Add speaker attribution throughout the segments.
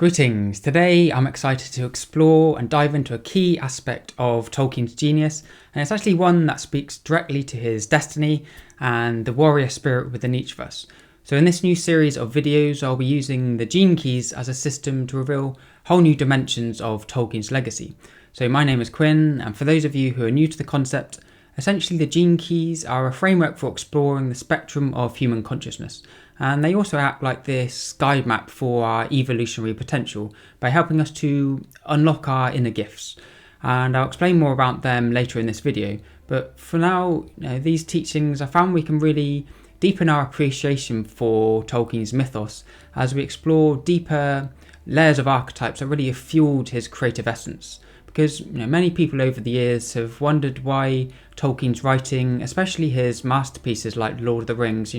Speaker 1: Greetings! Today I'm excited to explore and dive into a key aspect of Tolkien's genius, and it's actually one that speaks directly to his destiny and the warrior spirit within each of us. So in this new series of videos I'll be using the gene keys as a system to reveal whole new dimensions of Tolkien's legacy. So my name is Quinn, and for those of you who are new to the concept, essentially the gene keys are a framework for exploring the spectrum of human consciousness, and they also act like this guide map for our evolutionary potential by helping us to unlock our inner gifts. And I'll explain more about them later in this video, but for now, these teachings I found we can really deepen our appreciation for Tolkien's mythos as we explore deeper layers of archetypes that really have fueled his creative essence. Because many people over the years have wondered why Tolkien's writing, especially his masterpieces like Lord of the Rings,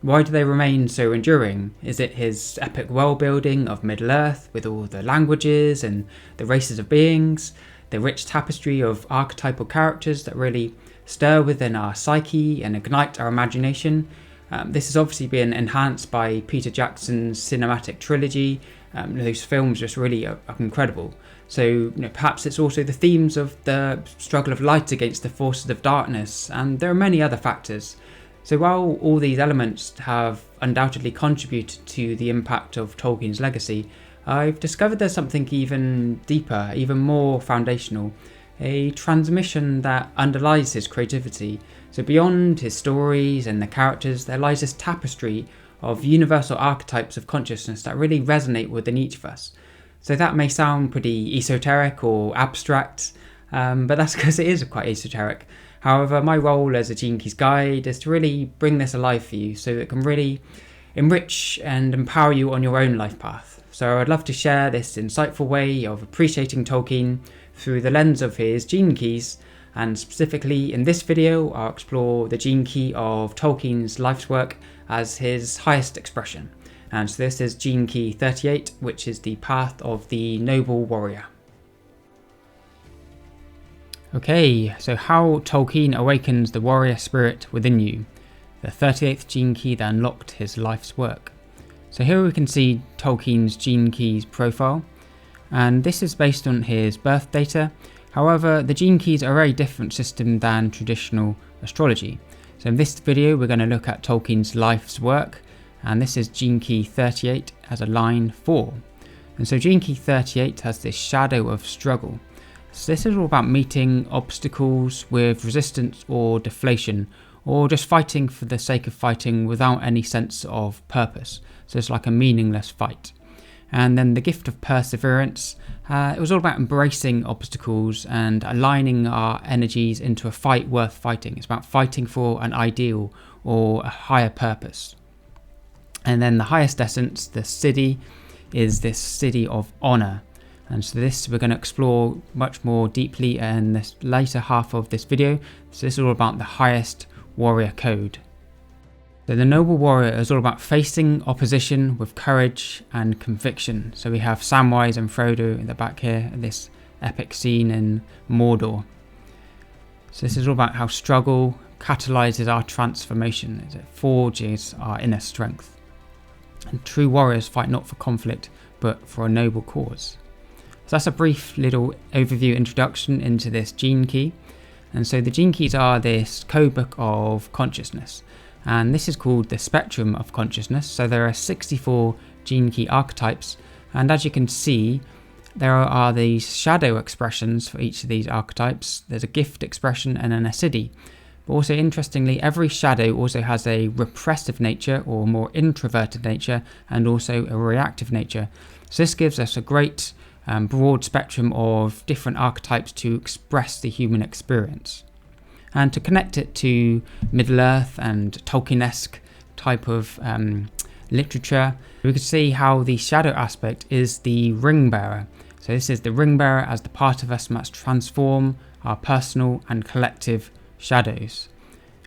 Speaker 1: why do they remain so enduring? Is it his epic world building of Middle-earth with all the languages and the races of beings, the rich tapestry of archetypal characters that really stir within our psyche and ignite our imagination? This has obviously been enhanced by Peter Jackson's cinematic trilogy. Those films just really are incredible. So perhaps it's also the themes of the struggle of light against the forces of darkness, and there are many other factors. So while all these elements have undoubtedly contributed to the impact of Tolkien's legacy, I've discovered there's something even deeper, even more foundational, a transmission that underlies his creativity. So beyond his stories and the characters, there lies this tapestry of universal archetypes of consciousness that really resonate within each of us. So that may sound pretty esoteric or abstract, but that's because it is quite esoteric. However, my role as a Gene Keys guide is to really bring this alive for you so it can really enrich and empower you on your own life path. So I'd love to share this insightful way of appreciating Tolkien through the lens of his Gene Keys, and specifically in this video I'll explore the Gene Key of Tolkien's life's work as his highest expression. And so this is Gene Key 38, which is the path of the noble warrior. Okay, so how Tolkien awakens the warrior spirit within you, the 38th gene key that unlocked his life's work. So here we can see Tolkien's gene keys profile, and this is based on his birth data. However, the gene keys are a very different system than traditional astrology. So in this video we're going to look at Tolkien's life's work, and this is gene key 38 as a line 4. And so gene key 38 has this shadow of struggle. So this is all about meeting obstacles with resistance or deflation, or just fighting for the sake of fighting without any sense of purpose. So it's like a meaningless fight. And then the gift of perseverance, it was all about embracing obstacles and aligning our energies into a fight worth fighting. It's about fighting for an ideal or a higher purpose. And then the highest essence, the Siddhi, is this Siddhi of Honour. And so this we're going to explore much more deeply in this later half of this video. So this is all about the highest warrior code. So the noble warrior is all about facing opposition with courage and conviction. So we have Samwise and Frodo in the back here, this epic scene in Mordor. So this is all about how struggle catalyzes our transformation as it forges our inner strength. And true warriors fight not for conflict, but for a noble cause. So that's a brief little overview introduction into this gene key. And so the gene keys are this codebook of consciousness, and this is called the spectrum of consciousness. So there are 64 gene key archetypes, and as you can see there are these shadow expressions for each of these archetypes. There's a gift expression and then a Siddhi. But also interestingly, every shadow also has a repressive nature or more introverted nature, and also a reactive nature. So this gives us a great broad spectrum of different archetypes to express the human experience. And to connect it to Middle-earth and Tolkien-esque type of literature, we could see how the shadow aspect is the ring bearer. So this is the ring bearer as the part of us must transform our personal and collective shadows.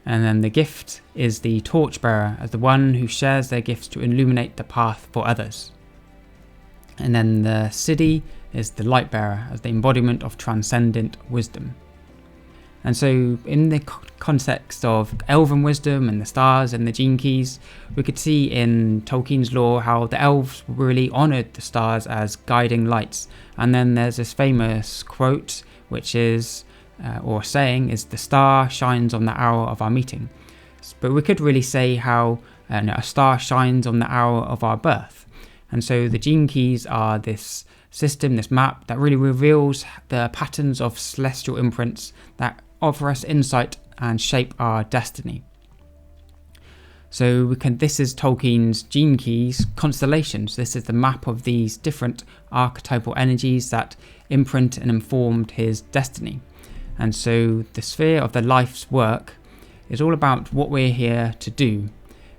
Speaker 1: And then the gift is the torch bearer as the one who shares their gifts to illuminate the path for others. And then the Siddhi is the light bearer as the embodiment of transcendent wisdom. And so in the context of elven wisdom and the stars and the gene keys, we could see in Tolkien's lore how the elves really honoured the stars as guiding lights. And then there's this famous quote, which is, or saying, is "the star shines on the hour of our meeting." But we could really say how a star shines on the hour of our birth. And so the gene keys are this system, this map that really reveals the patterns of celestial imprints that offer us insight and shape our destiny. So this is Tolkien's gene keys constellations. This is the map of these different archetypal energies that imprint and informed his destiny. And so the sphere of the life's work is all about what we're here to do.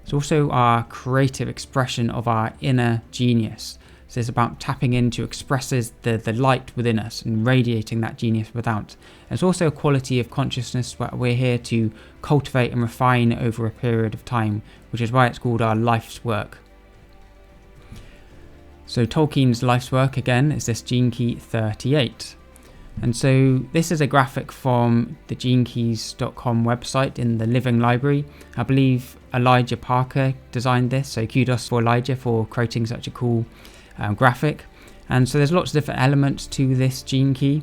Speaker 1: It's also our creative expression of our inner genius. So it's about tapping into expresses the light within us and radiating that genius without. It's also a quality of consciousness that we're here to cultivate and refine over a period of time, which is why it's called our life's work. So Tolkien's life's work again is this gene key 38. And so this is a graphic from the genekeys.com website in the Living Library. I believe Elijah Parker designed this, so kudos for Elijah for creating such a cool graphic. And so there's lots of different elements to this gene key,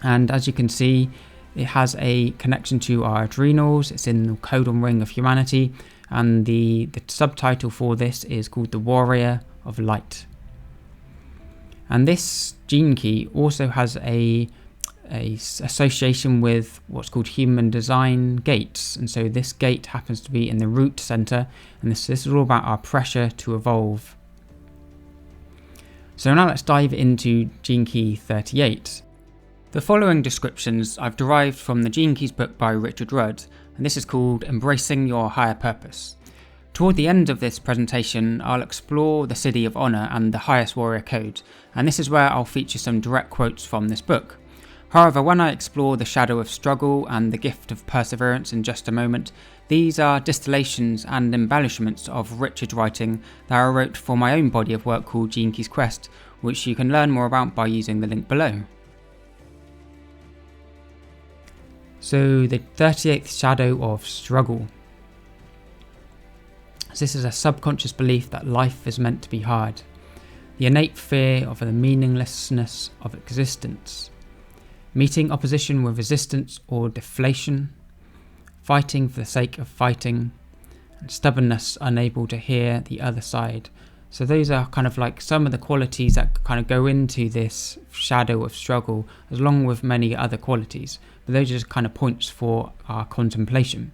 Speaker 1: and as you can see, it has a connection to our adrenals. It's in the codon ring of humanity, and the subtitle for this is called the Warrior of Light. And this gene key also has a association with what's called human design gates, and so this gate happens to be in the root center, and this is all about our pressure to evolve. So now let's dive into gene key 38. The following descriptions I've derived from the Gene Keys book by Richard Rudd, and this is called Embracing Your Higher Purpose. Toward the end of this presentation, I'll explore the Siddhi of Honour and the Highest Warrior Code, and this is where I'll feature some direct quotes from this book. However, when I explore the Shadow of Struggle and the Gift of Perseverance in just a moment, these are distillations and embellishments of Richard's writing that I wrote for my own body of work called Gene Keys Quest, which you can learn more about by using the link below. So the 38th Shadow of Struggle. This is a subconscious belief that life is meant to be hard. The innate fear of the meaninglessness of existence. Meeting opposition with resistance or deflation. Fighting for the sake of fighting. And stubbornness, unable to hear the other side. So those are kind of like some of the qualities that kind of go into this shadow of struggle, along with many other qualities. But those are just kind of points for our contemplation.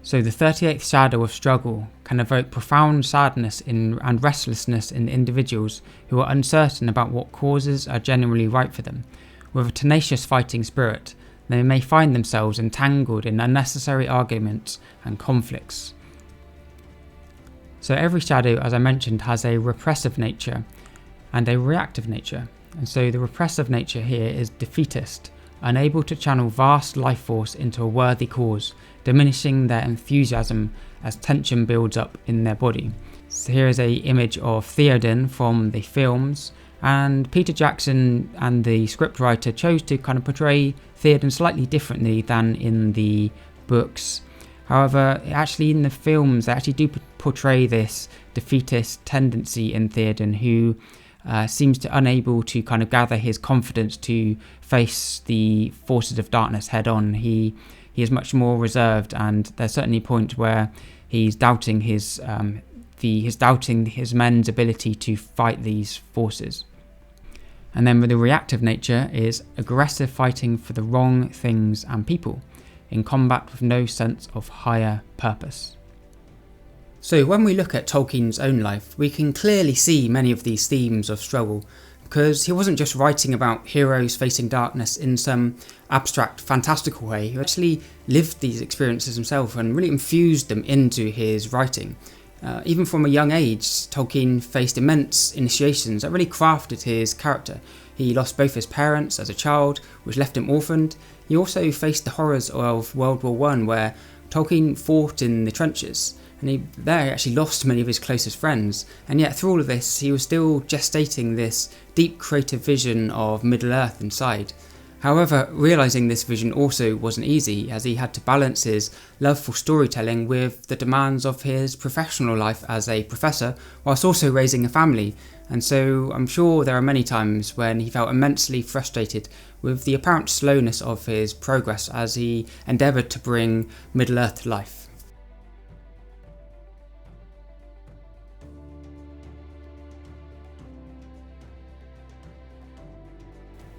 Speaker 1: So the 38th shadow of struggle can evoke profound sadness and restlessness in individuals who are uncertain about what causes are genuinely right for them. With a tenacious fighting spirit, they may find themselves entangled in unnecessary arguments and conflicts. So every shadow, as I mentioned, has a repressive nature and a reactive nature. And so the repressive nature here is defeatist, unable to channel vast life force into a worthy cause, diminishing their enthusiasm as tension builds up in their body. So here is an image of Theoden from the films, and Peter Jackson and the scriptwriter chose to kind of portray Theoden slightly differently than in the books. However, actually in the films they actually do portray this defeatist tendency in Theoden, who seems to unable to kind of gather his confidence to face the forces of darkness head on. He is much more reserved, and there's certainly a point where he's doubting his men's ability to fight these forces. And then with the reactive nature is aggressive fighting for the wrong things and people, in combat with no sense of higher purpose. So when we look at Tolkien's own life, we can clearly see many of these themes of struggle, because he wasn't just writing about heroes facing darkness in some abstract, fantastical way. He actually lived these experiences himself and really infused them into his writing. Even from a young age, Tolkien faced immense initiations that really crafted his character. He lost both his parents as a child, which left him orphaned. He also faced the horrors of World War I, where Tolkien fought in the trenches, and he actually lost many of his closest friends. And yet through all of this, he was still gestating this deep creative vision of Middle-earth inside. However, realising this vision also wasn't easy, as he had to balance his love for storytelling with the demands of his professional life as a professor, whilst also raising a family, and so I'm sure there are many times when he felt immensely frustrated with the apparent slowness of his progress as he endeavoured to bring Middle-earth to life.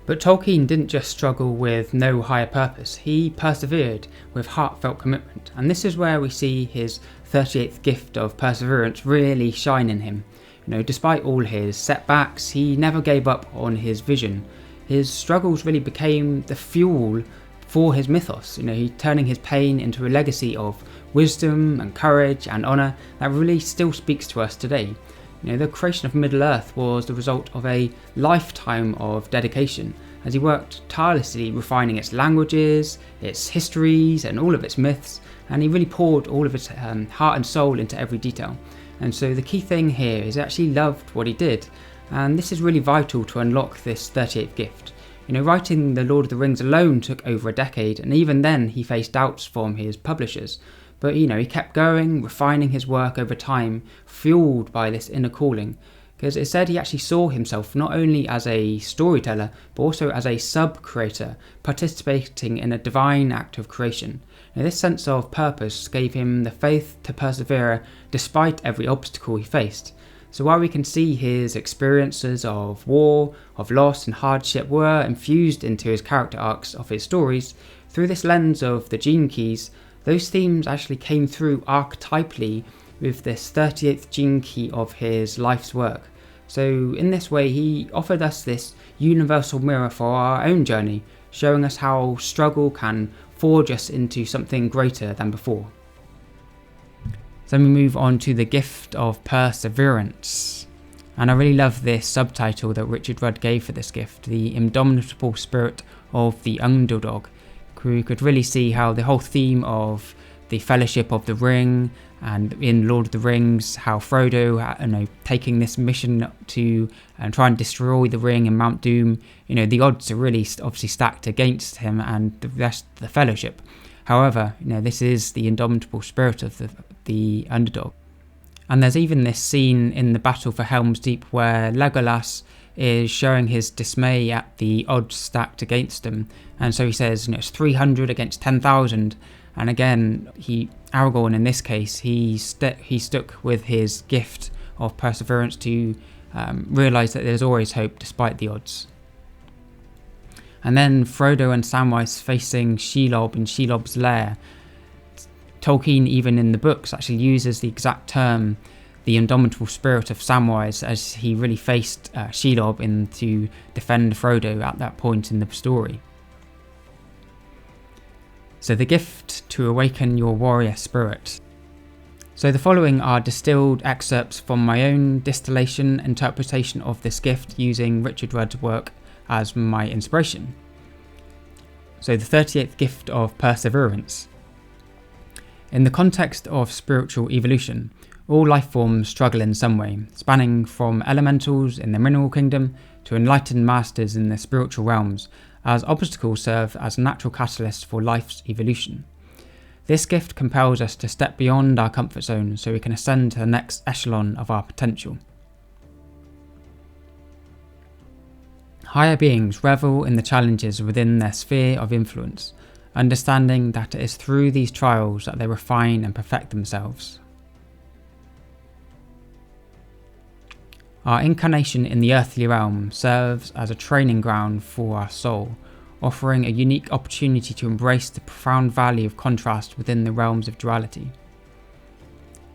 Speaker 1: But Tolkien didn't just struggle with no higher purpose, he persevered with heartfelt commitment, and this is where we see his 38th gift of perseverance really shine in him. Despite all his setbacks, he never gave up on his vision. His struggles really became the fuel for his mythos, he turning his pain into a legacy of wisdom and courage and honour that really still speaks to us today. The creation of Middle-earth was the result of a lifetime of dedication, as he worked tirelessly refining its languages, its histories and all of its myths, and he really poured all of his heart and soul into every detail. And so the key thing here is he actually loved what he did, and this is really vital to unlock this 38th gift. Writing The Lord of the Rings alone took over a decade, and even then he faced doubts from his publishers. But he kept going, refining his work over time, fueled by this inner calling, because it said he actually saw himself not only as a storyteller, but also as a sub-creator, participating in a divine act of creation. This sense of purpose gave him the faith to persevere despite every obstacle he faced. So while we can see his experiences of war, of loss and hardship were infused into his character arcs of his stories, through this lens of the gene keys, those themes actually came through archetypally with this 38th gene key of his life's work. So in this way he offered us this universal mirror for our own journey, showing us how struggle can forge us into something greater than before. So then we move on to the gift of perseverance. And I really love this subtitle that Richard Rudd gave for this gift, the Indomitable Spirit of the Underdog. We could really see how the whole theme of the Fellowship of the Ring, and in Lord of the Rings, how Frodo, taking this mission to try and destroy the ring in Mount Doom, the odds are really obviously stacked against him and the rest of the Fellowship. However, this is the indomitable spirit of the Underdog. And there's even this scene in the battle for Helm's Deep where Legolas is showing his dismay at the odds stacked against him, and so he says, it's 300 against 10,000. And again, Aragorn in this case, he stuck with his gift of perseverance to realise that there's always hope despite the odds. And then Frodo and Samwise facing Shelob in Shelob's lair. Tolkien, even in the books, actually uses the exact term, the indomitable spirit of Samwise, as he really faced Shelob in to defend Frodo at that point in the story. So the gift to awaken your warrior spirit. So the following are distilled excerpts from my own distillation interpretation of this gift using Richard Rudd's work as my inspiration. So the 38th gift of perseverance. In the context of spiritual evolution, all life forms struggle in some way, spanning from elementals in the mineral kingdom to enlightened masters in the spiritual realms, as obstacles serve as natural catalysts for life's evolution. This gift compels us to step beyond our comfort zone so we can ascend to the next echelon of our potential. Higher beings revel in the challenges within their sphere of influence, understanding that it is through these trials that they refine and perfect themselves. Our incarnation in the earthly realm serves as a training ground for our soul, offering a unique opportunity to embrace the profound value of contrast within the realms of duality.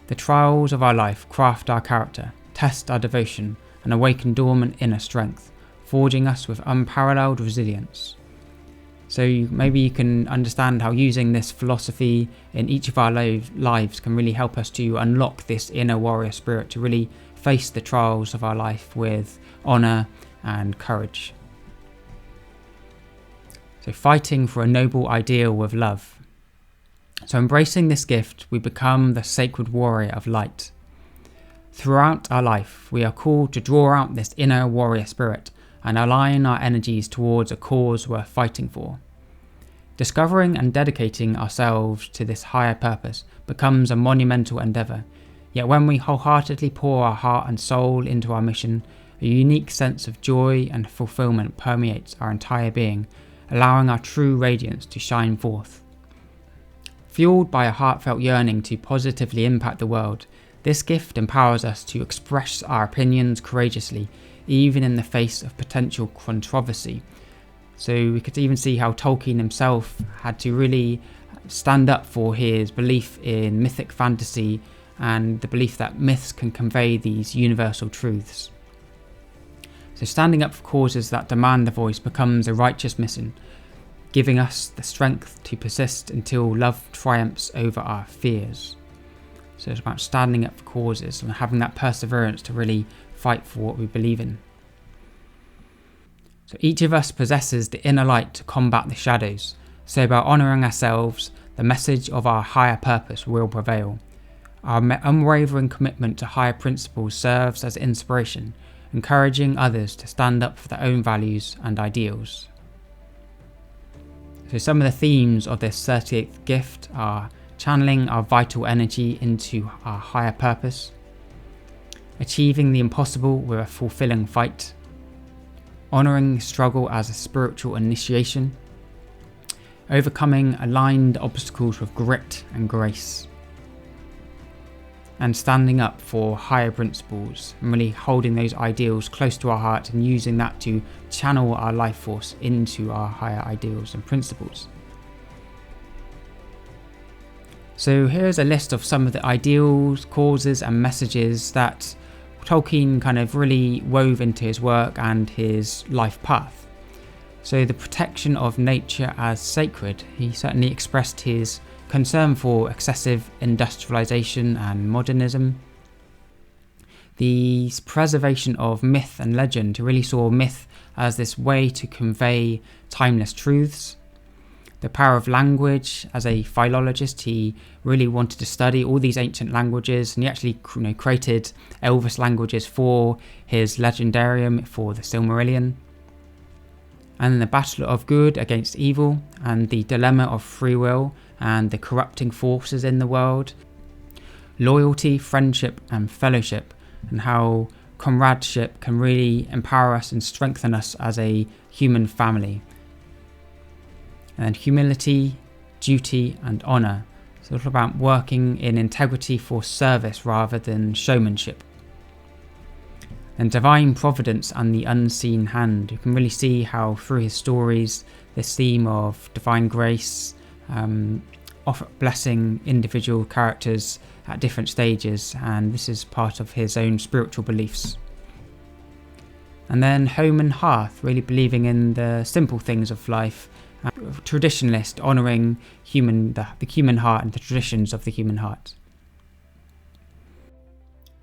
Speaker 1: The trials of our life craft our character, test our devotion, and awaken dormant inner strength, forging us with unparalleled resilience. So maybe you can understand how using this philosophy in each of our lives can really help us to unlock this inner warrior spirit to really face the trials of our life with honour and courage. So fighting for a noble ideal with love. So embracing this gift, we become the sacred warrior of light. Throughout our life, we are called to draw out this inner warrior spirit and align our energies towards a cause worth fighting for. Discovering and dedicating ourselves to this higher purpose becomes a monumental endeavour, yet when we wholeheartedly pour our heart and soul into our mission, a unique sense of joy and fulfilment permeates our entire being, allowing our true radiance to shine forth. Fueled by a heartfelt yearning to positively impact the world, this gift empowers us to express our opinions courageously, even in the face of potential controversy. So we could even see how Tolkien himself had to really stand up for his belief in mythic fantasy and the belief that myths can convey these universal truths. So standing up for causes that demand the voice becomes a righteous mission, giving us the strength to persist until love triumphs over our fears. So it's about standing up for causes and having that perseverance to really fight for what we believe in. So each of us possesses the inner light to combat the shadows. So by honouring ourselves, the message of our higher purpose will prevail. Our unwavering commitment to higher principles serves as inspiration, encouraging others to stand up for their own values and ideals. So some of the themes of this 38th gift are channeling our vital energy into our higher purpose, achieving the impossible with a fulfilling fight, honouring struggle as a spiritual initiation, overcoming aligned obstacles with grit and grace, and standing up for higher principles and really holding those ideals close to our heart and using that to channel our life force into our higher ideals and principles. So here's a list of some of the ideals, causes and messages that Tolkien kind of really wove into his work and his life path. So the protection of nature as sacred, he certainly expressed his concern for excessive industrialization and modernism. The preservation of myth and legend, he really saw myth as this way to convey timeless truths. The power of language, as a philologist, he really wanted to study all these ancient languages, and he actually created Elvish languages for his legendarium for the Silmarillion. And the battle of good against evil, and the dilemma of free will and the corrupting forces in the world, loyalty, friendship and fellowship, and how comradeship can really empower us and strengthen us as a human family. And humility, duty and honour, so it's all about working in integrity for service rather than showmanship. And divine providence and the unseen hand, you can really see how through his stories this theme of divine grace, blessing individual characters at different stages, and this is part of his own spiritual beliefs. And then home and hearth, really believing in the simple things of life. Traditionalist, honouring the human heart and the traditions of the human heart.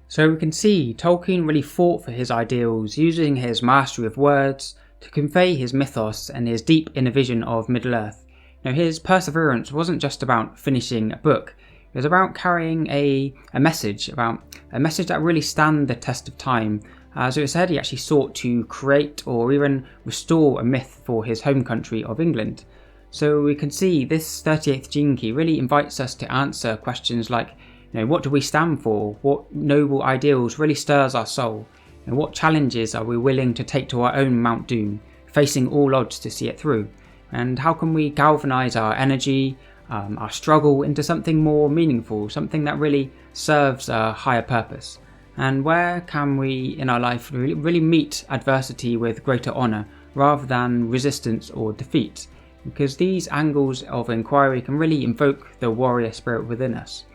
Speaker 1: So we can see Tolkien really fought for his ideals, using his mastery of words to convey his mythos and his deep inner vision of Middle-earth. Now his perseverance wasn't just about finishing a book, it was about carrying a message that really stand the test of time. As it was said, he actually sought to create or even restore a myth for his home country of England. So we can see this 38th gene key really invites us to answer questions like, what do we stand for? What noble ideals really stirs our soul? And what challenges are we willing to take to our own Mount Doom, facing all odds to see it through? And how can we galvanise our energy, our struggle into something more meaningful, something that really serves a higher purpose? And where can we in our life really meet adversity with greater honour rather than resistance or defeat? Because these angles of inquiry can really invoke the warrior spirit within us.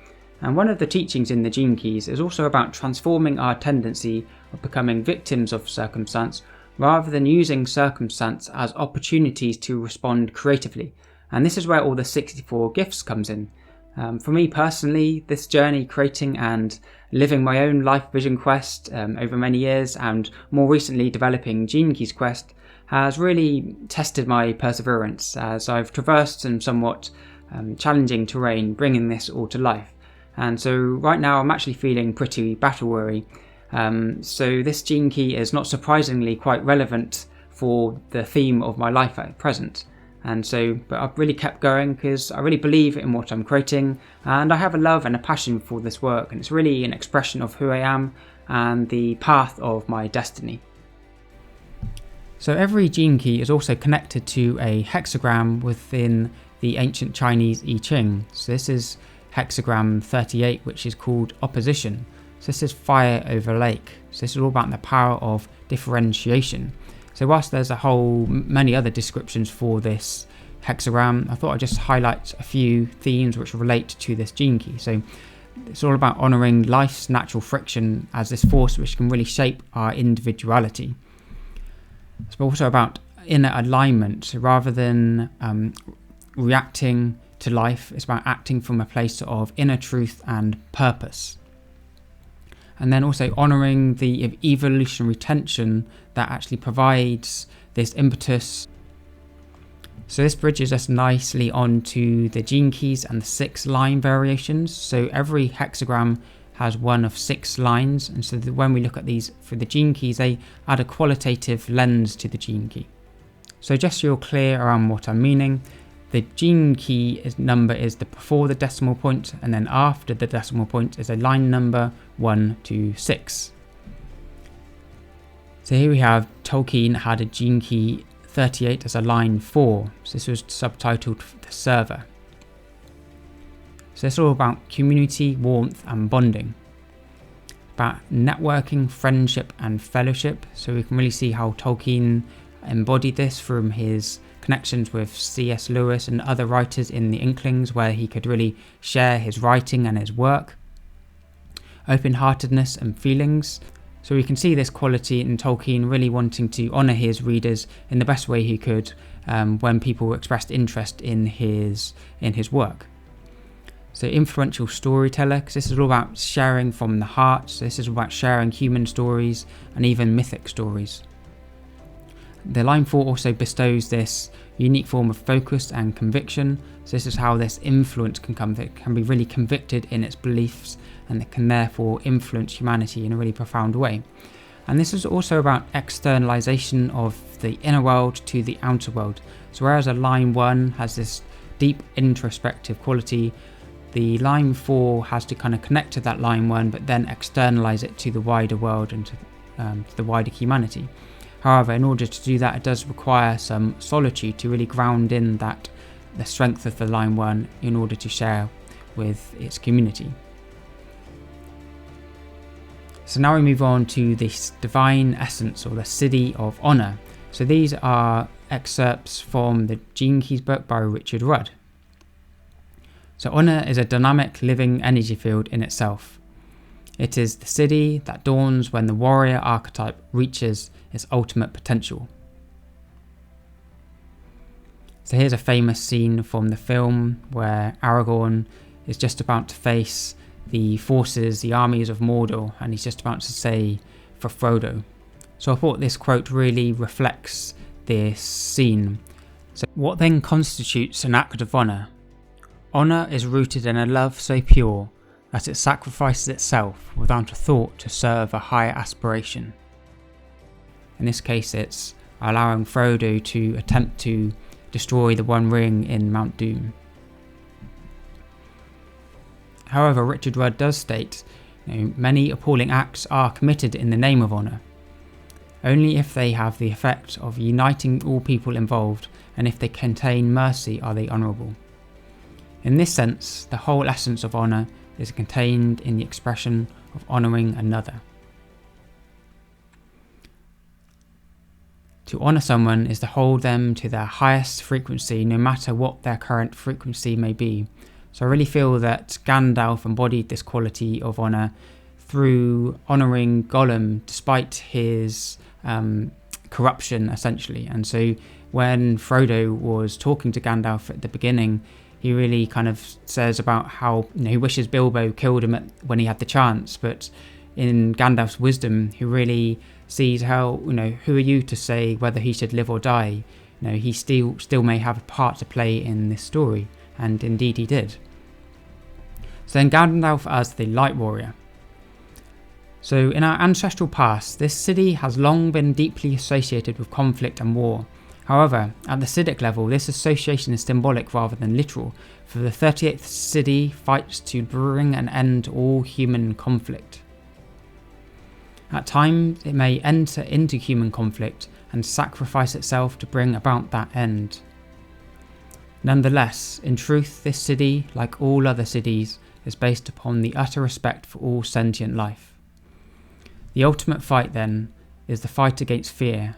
Speaker 1: And one of the teachings in the Gene Keys is also about transforming our tendency of becoming victims of circumstance rather than using circumstance as opportunities to respond creatively. And this is where all the 64 gifts comes in. For me personally, this journey creating and living my own life vision quest over many years, and more recently developing Gene Keys quest, has really tested my perseverance as I've traversed some somewhat challenging terrain bringing this all to life. And so right now I'm actually feeling pretty battle weary. So this Gene Key is not surprisingly quite relevant for the theme of my life at present. But I've really kept going because I really believe in what I'm creating, and I have a love and a passion for this work, and it's really an expression of who I am and the path of my destiny. So every gene key is also connected to a hexagram within the ancient Chinese I Ching. So this is hexagram 38, which is called opposition. So this is fire over lake. So this is all about the power of differentiation. So whilst there's many other descriptions for this hexagram, I thought I'd just highlight a few themes which relate to this gene key. So it's all about honouring life's natural friction as this force which can really shape our individuality. It's also about inner alignment. Rather than reacting to life, it's about acting from a place of inner truth and purpose. And then also honouring the evolutionary tension that actually provides this impetus. So this bridges us nicely onto the gene keys and the 6 line variations. So every hexagram has one of 6 lines, and so when we look at these for the gene keys, they add a qualitative lens to the gene key. So just so you're clear around what I'm meaning, the gene key number is before the decimal point, and then after the decimal point is a line number 1 to 6. So here we have Tolkien had a gene key 38 as a line 4, so this was subtitled The Server. So it's all about community, warmth and bonding. About networking, friendship and fellowship. So we can really see how Tolkien embodied this from his connections with C.S. Lewis and other writers in the Inklings, where he could really share his writing and his work. Open-heartedness and feelings. So we can see this quality in Tolkien really wanting to honour his readers in the best way he could when people expressed interest in his work. So influential storyteller, because this is all about sharing from the heart. So this is about sharing human stories and even mythic stories. The line 4 also bestows this unique form of focus and conviction. So this is how this influence can be really convicted in its beliefs, and it can therefore influence humanity in a really profound way. And this is also about externalization of the inner world to the outer world. So whereas a line 1 has this deep introspective quality, the line 4 has to kind of connect to that line 1, but then externalize it to the wider world and to the wider humanity. However, in order to do that, it does require some solitude to really ground in the strength of the line 1 in order to share with its community. So now we move on to this divine essence, or the Siddhi of Honour. So these are excerpts from the Gene Keys book by Richard Rudd. So honour is a dynamic living energy field in itself. It is the Siddhi that dawns when the warrior archetype reaches its ultimate potential. So here's a famous scene from the film where Aragorn is just about to face the forces, the armies of Mordor, and he's just about to say for Frodo. So I thought this quote really reflects this scene. So what then constitutes an act of honour? Honour is rooted in a love so pure that it sacrifices itself without a thought to serve a higher aspiration. In this case, it's allowing Frodo to attempt to destroy the One Ring in Mount Doom. However, Richard Rudd does state, many appalling acts are committed in the name of honour. Only if they have the effect of uniting all people involved, and if they contain mercy, are they honourable. In this sense, the whole essence of honour is contained in the expression of honouring another. To honour someone is to hold them to their highest frequency, no matter what their current frequency may be. So I really feel that Gandalf embodied this quality of honour through honouring Gollum despite his corruption, essentially. And so when Frodo was talking to Gandalf at the beginning, he really kind of says about how he wishes Bilbo killed him when he had the chance, but in Gandalf's wisdom, he really sees how, who are you to say whether he should live or die? He still may have a part to play in this story, and indeed he did. So then Gandalf as the Light Warrior. So in our ancestral past, this Siddhi has long been deeply associated with conflict and war. However, at the Siddhic level, this association is symbolic rather than literal, for the 38th Siddhi fights to bring an end to all human conflict. At times, it may enter into human conflict and sacrifice itself to bring about that end. Nonetheless, in truth, this Siddhi, like all other Siddhis, is based upon the utter respect for all sentient life. The ultimate fight, then, is the fight against fear.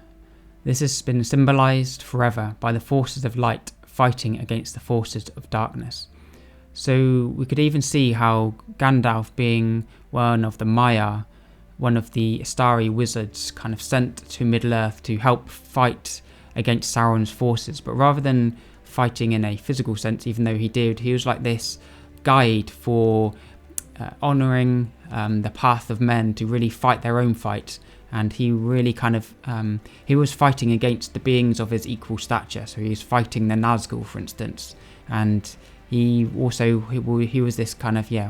Speaker 1: This has been symbolised forever by the forces of light fighting against the forces of darkness. So we could even see how Gandalf, being one of the Maya, one of the Astari wizards, kind of sent to Middle-earth to help fight against Sauron's forces, but rather than fighting in a physical sense, even though he did, he was like this guide for honouring the path of men to really fight their own fight, and he really he was fighting against the beings of his equal stature. So he was fighting the Nazgul, for instance, and he was this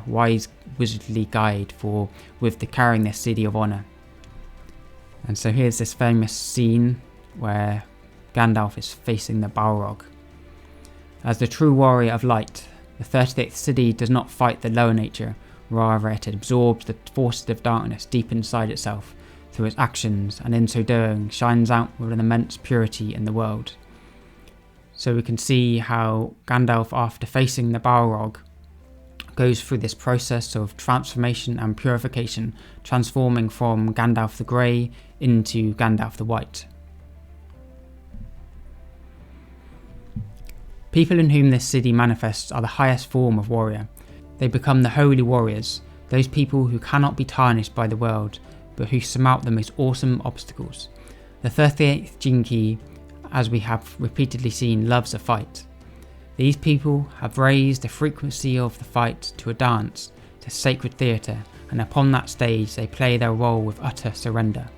Speaker 1: wise wizardly guide with carrying this Siddhi of Honour. And so here's this famous scene where Gandalf is facing the Balrog. As the true warrior of light, the 38th Siddhi does not fight the lower nature, rather it absorbs the forces of darkness deep inside itself through its actions, and in so doing shines out with an immense purity in the world. So we can see how Gandalf, after facing the Balrog, goes through this process of transformation and purification, transforming from Gandalf the Grey into Gandalf the White. People in whom this Siddhi manifests are the highest form of warrior. They become the holy warriors, those people who cannot be tarnished by the world, but who surmount the most awesome obstacles. The 38th Gene Key, as we have repeatedly seen, loves a fight. These people have raised the frequency of the fight to a dance, to sacred theatre, and upon that stage they play their role with utter surrender.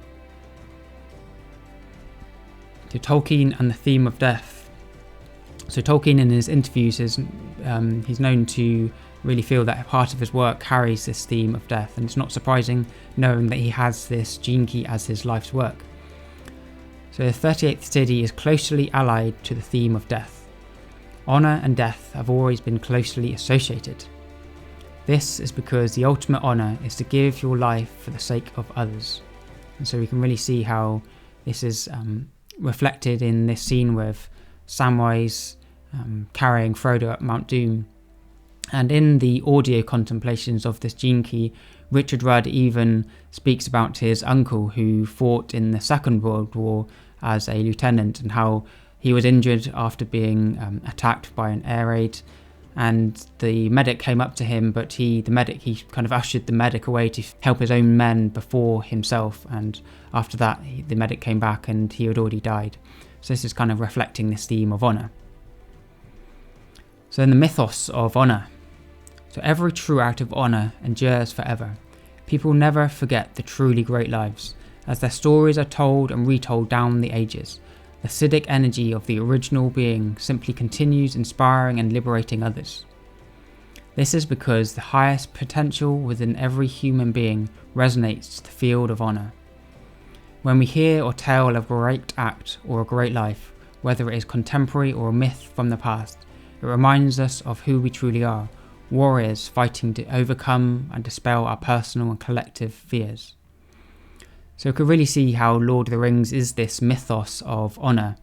Speaker 1: To Tolkien and the theme of death. So Tolkien in his interviews he's known to really feel that part of his work carries this theme of death, and it's not surprising knowing that he has this Gene Key as his life's work. So the 38th Siddhi is closely allied to the theme of death. Honour and death have always been closely associated. This is because the ultimate honour is to give your life for the sake of others. And so we can really see how this is reflected in this scene with Samwise carrying Frodo up Mount Doom. And in the audio contemplations of this Gene Key, Richard Rudd even speaks about his uncle who fought in the Second World War as a lieutenant, and how he was injured after being attacked by an air raid, and the medic came up to him, but he kind of ushered the medic away to help his own men before himself, and after that the medic came back and he had already died. So this is kind of reflecting this theme of honour. So in the mythos of honour, so every true act of honour endures forever. People never forget the truly great lives, as their stories are told and retold down the ages. The Siddhic energy of the original being simply continues inspiring and liberating others. This is because the highest potential within every human being resonates to the field of honour. When we hear or tell of a great act or a great life, whether it is contemporary or a myth from the past, it reminds us of who we truly are, warriors fighting to overcome and dispel our personal and collective fears. So we could really see how Lord of the Rings is this mythos of honour.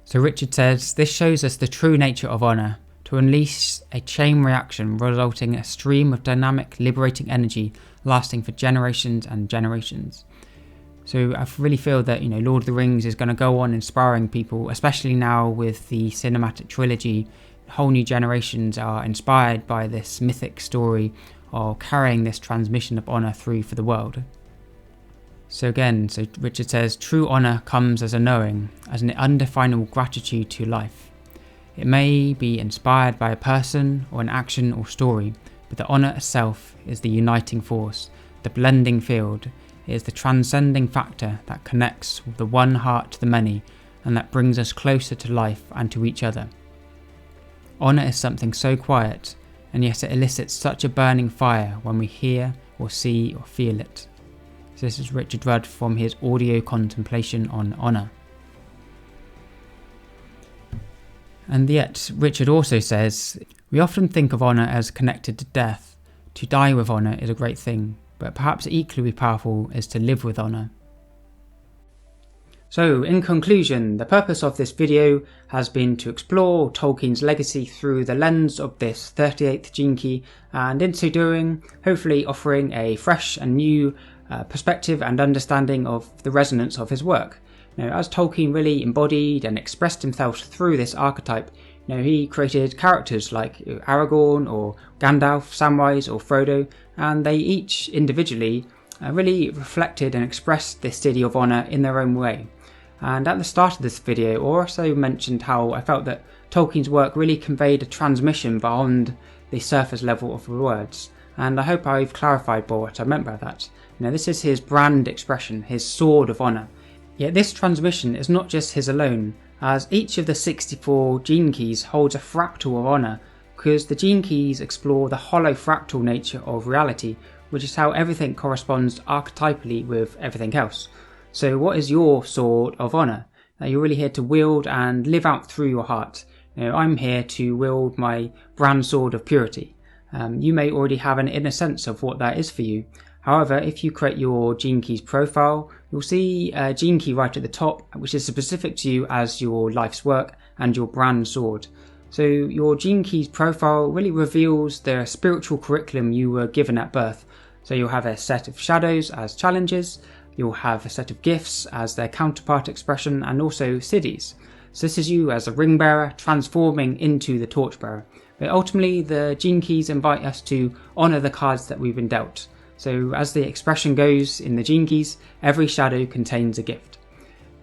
Speaker 1: So Richard says, this shows us the true nature of honour, to unleash a chain reaction resulting in a stream of dynamic, liberating energy lasting for generations and generations. So I really feel that, Lord of the Rings is going to go on inspiring people, especially now with the cinematic trilogy. Whole new generations are inspired by this mythic story of carrying this transmission of honour through for the world. So Richard says, true honour comes as a knowing, as an undefinable gratitude to life. It may be inspired by a person or an action or story, but the honour itself is the uniting force, the blending field. It is the transcending factor that connects the one heart to the many, and that brings us closer to life and to each other. Honour is something so quiet, and yet it elicits such a burning fire when we hear or see or feel it. So this is Richard Rudd from his audio contemplation on honour. And yet, Richard also says, we often think of honour as connected to death. To die with honour is a great thing, but perhaps equally powerful is to live with honour. So, in conclusion, the purpose of this video has been to explore Tolkien's legacy through the lens of this 38th gene key, and in so doing, hopefully offering a fresh and new perspective and understanding of the resonance of his work. As Tolkien really embodied and expressed himself through this archetype, he created characters like Aragorn or Gandalf, Samwise or Frodo, and they each individually really reflected and expressed this Siddhi of Honour in their own way. And at the start of this video, I also mentioned how I felt that Tolkien's work really conveyed a transmission beyond the surface level of the words, and I hope I've clarified what I meant by that. This is his brand expression, his sword of honour. Yet this transmission is not just his alone, as each of the 64 gene keys holds a fractal of honour, because the gene keys explore the hollow fractal nature of reality, which is how everything corresponds archetypally with everything else. So what is your sword of honour that you're really here to wield and live out through your heart? I'm here to wield my brand sword of purity. You may already have an inner sense of what that is for you. However, if you create your gene keys profile, you'll see a gene key right at the top, which is specific to you as your life's work and your brand sword. So your gene keys profile really reveals the spiritual curriculum you were given at birth. So you'll have a set of shadows as challenges, you'll have a set of gifts as their counterpart expression, and also siddhis. So this is you as a ring bearer transforming into the torchbearer. But ultimately the gene keys invite us to honour the cards that we've been dealt. So as the expression goes in the gene keys, every shadow contains a gift.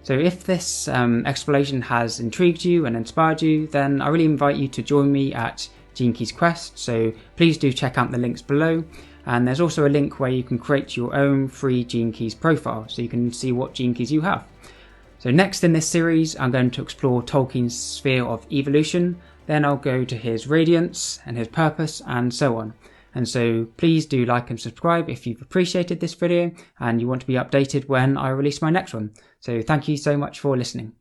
Speaker 1: So if this exploration has intrigued you and inspired you, then I really invite you to join me at Gene Keys Quest. So please do check out the links below. And there's also a link where you can create your own free Gene Keys profile, so you can see what gene keys you have. So next in this series, I'm going to explore Tolkien's sphere of evolution. Then I'll go to his radiance and his purpose and so on. And so please do like and subscribe if you've appreciated this video and you want to be updated when I release my next one. So thank you so much for listening.